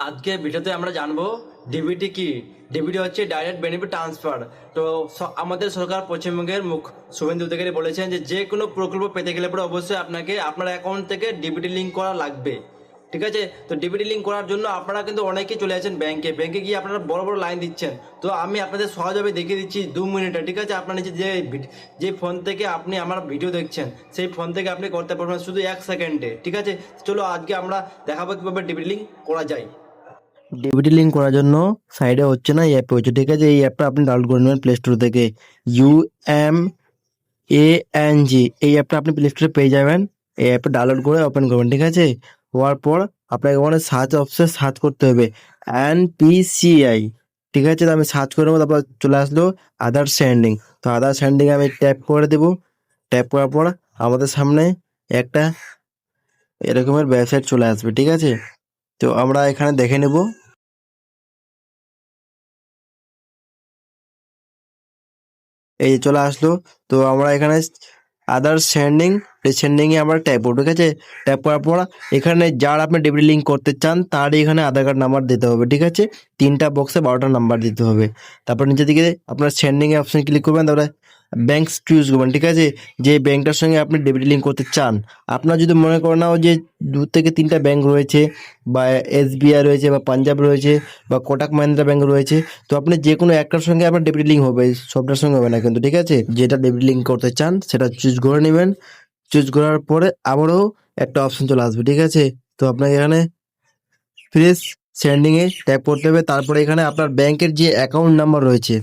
আজকে ভিডিওতে আমরা জানবো ডিবিটি কি। ডিবিটি হচ্ছে ডাইরেক্ট বেনিফিট ট্রান্সফার। তো আমাদের সরকার পশ্চিমবঙ্গের মুখ শুভেন্দু অধিকারী বলেছেন যে যে কোনো প্রকল্প পেতে গেলে পরে অবশ্যই আপনাকে আপনার অ্যাকাউন্ট থেকে ডিবিটি লিঙ্ক করা লাগবে। ঠিক আছে, তো ডিবিটি লিঙ্ক করার জন্য আপনারা কিন্তু অনেকেই চলে আছেন ব্যাংকে। ব্যাংকে গিয়ে আপনারা বড় বড় লাইন দিচ্ছেন। তো আমি আপনাদের সহজভাবে দেখিয়ে দিচ্ছি 2 মিনিটে। ঠিক আছে, আপনার নিচে যে ফোন থেকে আপনি আমার ভিডিও দেখছেন সেই ফোন থেকে আপনি করতে পারবেন শুধু 1 সেকেন্ডে। ঠিক আছে, চলো আজকে আমরা দেখাবো কিভাবে ডিবিটি লিঙ্ক করা যায়। ডিবিটি লিঙ্ক করার জন্য সাইডে হচ্ছে না, এই অ্যাপে হচ্ছে। ঠিক আছে, এই অ্যাপটা আপনি ডাউনলোড করে নেবেন প্লে স্টোর থেকে। UMANG এই অ্যাপটা আপনি প্লে স্টোরে পেয়ে যাবেন। এই অ্যাপটা ডাউনলোড করে ওপেন করবেন। ঠিক আছে, হওয়ার পর আপনাকে ওখানে সার্চ অপশন সার্চ করতে হবে NPCI। ঠিক আছে, তো আমি সার্চ করে নেবো, তারপর চলে আসলো আধার সেন্ডিং। তো আধার সেন্ডিং আমি ট্যাপ করে দেবো। ট্যাপ করার পর আমাদের সামনে একটা এরকমের ওয়েবসাইট চলে আসবে। ঠিক আছে, তো আমরা এখানে দেখে নেব। এই যে চলে আসলো। তো আমরা এখানে আদার সেন্ডিং, এই সেন্ডিং এ আমরা ট্যাপ করবো। ঠিক আছে, ট্যাপ করার পর এখানে যার আপনি ডিবিটি লিঙ্ক করতে চান তারই এখানে আধার কার্ড নাম্বার দিতে হবে। ঠিক আছে, 3টা বক্সে 12টা নাম্বার দিতে হবে। তারপর নিচের দিকে আপনার সেন্ডিং এ অপশন ক্লিক করবেন, তারপরে ব্যাংক চুজ করবেন। ঠিক আছে, যে ব্যাংকটার সঙ্গে আপনি ডিবিটি লিঙ্ক করতে চান। আপনার যদি মনে করেন নাও যে 2 থেকে 3টা ব্যাংক রয়েছে, বা SBI রয়েছে, বা পাঞ্জাব রয়েছে, বা কোটাক মাহিন্দ্রা ব্যাংক রয়েছে, তো আপনি যে কোনো একটার সঙ্গে আপনার ডেবিট লিঙ্ক হবে, সবটার সঙ্গে হবে না কিন্তু। ঠিক আছে, যেটা ডেবিট লিঙ্ক করতে চান সেটা চুজ করে নেবেন। চুজ করার পরে আবারও একটা অপশন চলে আসবে। ঠিক আছে, তো আপনাকে এখানে ফ্রেশ সেন্ডিং এ ট্যাপ করতে হবে। তারপরে এখানে আপনার ব্যাংকের যে অ্যাকাউন্ট নাম্বার রয়েছে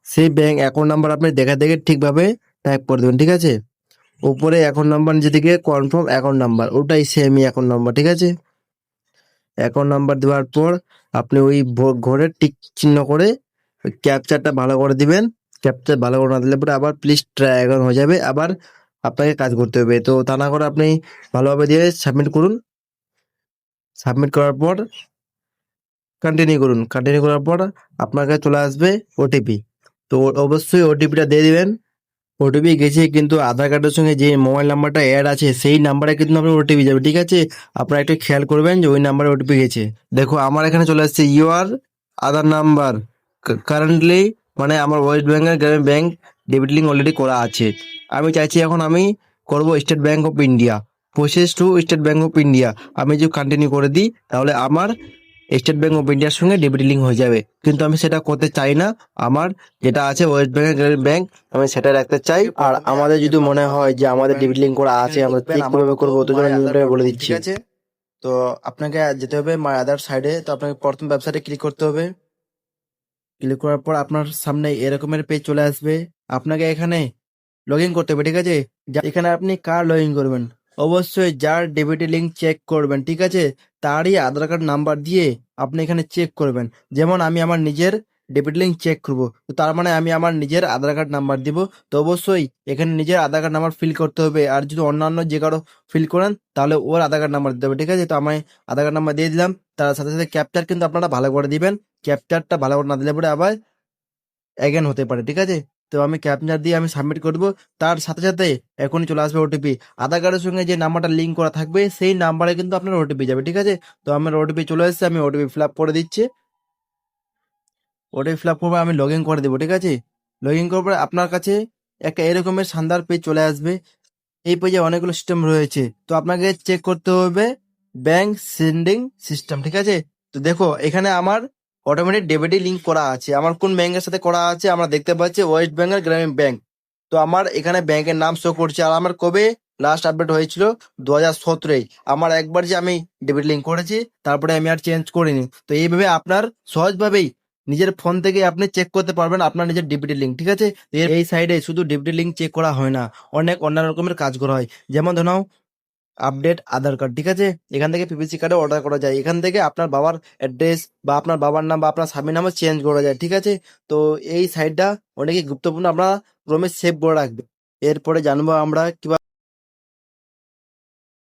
সেই ব্যাংক অ্যাকাউন্ট নাম্বার আপনি দেখা দেখে ঠিকভাবে টাইপ করে দেবেন। ঠিক আছে, উপরে অ্যাকাউন্ট নাম্বার নিচে দিকে কনফার্ম অ্যাকাউন্ট নাম্বার, ওটাই সেমই অ্যাকাউন্ট নাম্বার। ঠিক আছে, অ্যাকাউন্ট নাম্বার দেওয়ার পর আপনি ওই ঘরে টিক চিহ্ন করে ক্যাপচারটা ভালো করে দিবেন। ক্যাপচার ভালো করে না দিলে পরে আবার প্লিজ ট্রাই অ্যাগাin হয়ে যাবে, আবার আপনাকে কাজ করতে হবে। তো তা না করে আপনি ভালোভাবে দিয়ে সাবমিট করুন। সাবমিট করার পর কন্টিনিউ করুন। কন্টিনিউ করার পর আপনার কাছে চলে আসবে ওটিপি। তো অবশ্যই ওটিপিটা দিয়ে দিবেন। ওটিপি গেছে, কিন্তু আধার কার্ডের সঙ্গে যে মোবাইল নাম্বারটা অ্যাড আছে সেই নাম্বারে কিন্তু আপনার ওটিপি যাবে। ঠিক আছে, আপনারা একটু খেয়াল করবেন যে ওই নাম্বারে ওটিপি গেছে। দেখো আমার এখানে চলে আসছে ইউর আধার নাম্বার কারেন্টলি, মানে আমার ওয়েস্ট বেঙ্গল গ্রামীণ ব্যাংক ডেবিট লিঙ্ক অলরেডি করা আছে। আমি চাইছি এখন আমি করব state bank of India, process to state bank of India. আমি যদি কন্টিনিউ করে দিই তাহলে আমার স্টেট ব্যাংক অফ ইন্ডিয়ার সঙ্গে ডেবিট লিঙ্ক হয়ে যাবে, কিন্তু আমি সেটা করতে চাই না। আমার যেটা আছে ওয়েস্ট বেঙ্গল গ্রামীণ ব্যাংক, আমি সেটা রাখতে চাই। আর আমাদের যদি মনে হয় যে আমাদের ডেবিট লিঙ্ক করা আছে, আমরা চেক কিভাবে করবো তো জন্য আমি বলে দিচ্ছি। ঠিক আছে, তো আপনাকে যেতে হবে মাই আদার সাইডে। তো আপনাকে প্রথম ওয়েবসাইটে ক্লিক করতে হবে। ক্লিক করার পর আপনার সামনে এরকমের পেজ চলে আসবে। আপনাকে এখানে লগ ইন করতে হবে। ঠিক আছে, এখানে আপনি কার লগ ইন করবেন, অবশ্যই যার ডেবিট লিঙ্ক চেক করবেন। ঠিক আছে, তারই আধার কার্ড নাম্বার দিয়ে আপনি এখানে চেক করবেন। যেমন আমি আমার নিজের ডেবিট লিঙ্ক চেক করব, তো তার মানে আমি আমার নিজের আধার কার্ড নাম্বার দিব। তো অবশ্যই এখানে নিজের আধার কার্ড নাম্বার ফিল করতে হবে। আর যদি অন্যান্য যে কারো ফিল করেন তাহলে ওর আধার কার্ড নাম্বার দিতে হবে। ঠিক আছে, তো আমি আধার কার্ড নাম্বার দিয়ে দিলাম। তার সাথে সাথে ক্যাপচার কিন্তু আপনারা ভালো করে দিবেন। ক্যাপচারটা ভালো করে না দিলে পরে আবার অ্যাগেন হতে পারে। ঠিক আছে, তো আমি ক্যাপচার দিয়ে আমি সাবমিট করব। তার সাথে সাথে এখনই চলে আসবে ওটিপি। আধার কার্ডের সঙ্গে যে নাম্বারটা লিঙ্ক করা থাকবে সেই নাম্বারে কিন্তু আপনার ওটিপি যাবে। ঠিক আছে, তো আমার ওটিপি চলে এসেছে, আমি ওটিপি ফিল আপ করে দিচ্ছি। ওটিপি ফিল আপ করবো, আমি লগ ইন করে দেবো। ঠিক আছে, লগ ইন করার পরে আপনার কাছে একটা এরকমের শানদার পেজ চলে আসবে। এই পেজে অনেকগুলো সিস্টেম রয়েছে, তো আপনাকে চেক করতে হবে ব্যাংক সেন্ডিং সিস্টেম। ঠিক আছে, তো দেখো এখানে আমার অটোমেটিক ডেবিটে লিঙ্ক করা আছে। আমার কোন ব্যাংকের সাথে করা আছে আমরা দেখতে পাচ্ছি, ওয়েস্ট বেঙ্গল গ্রামীণ ব্যাংক। তো আমার এখানে ব্যাংকের নাম শো করছে। আর আমার কবে লাস্ট আপডেট হয়েছিল 2017-এ। আমার একবার যে আমি ডেবিট লিঙ্ক করেছি, তারপরে আমি আর চেঞ্জ করিনি। তো এইভাবে আপনার সহজভাবেই নিজের ফোন থেকে আপনি চেক করতে পারবেন আপনার নিজের ডিবিটি লিঙ্ক। ঠিক আছে, এই সাইডে শুধু ডিবিটি লিঙ্ক চেক করা হয় না, অনেক অন্যান্য রকমের কাজ করা হয়। যেমন ধরো আপডেট আধার কার্ড। ঠিক আছে, এখান থেকে পিপিসি কার্ডে অর্ডার করা যায়। এখান থেকে আপনার বাবার অ্যাড্রেস বা আপনার বাবার নাম বা আপনার স্বামীর নামও চেঞ্জ করা যায়। ঠিক আছে, তো এই সাইটটা অনেকই গুরুত্বপূর্ণ, আপনারা ক্রমে সেভ করে রাখবে। এরপরে জানবো আমরা কিভাবে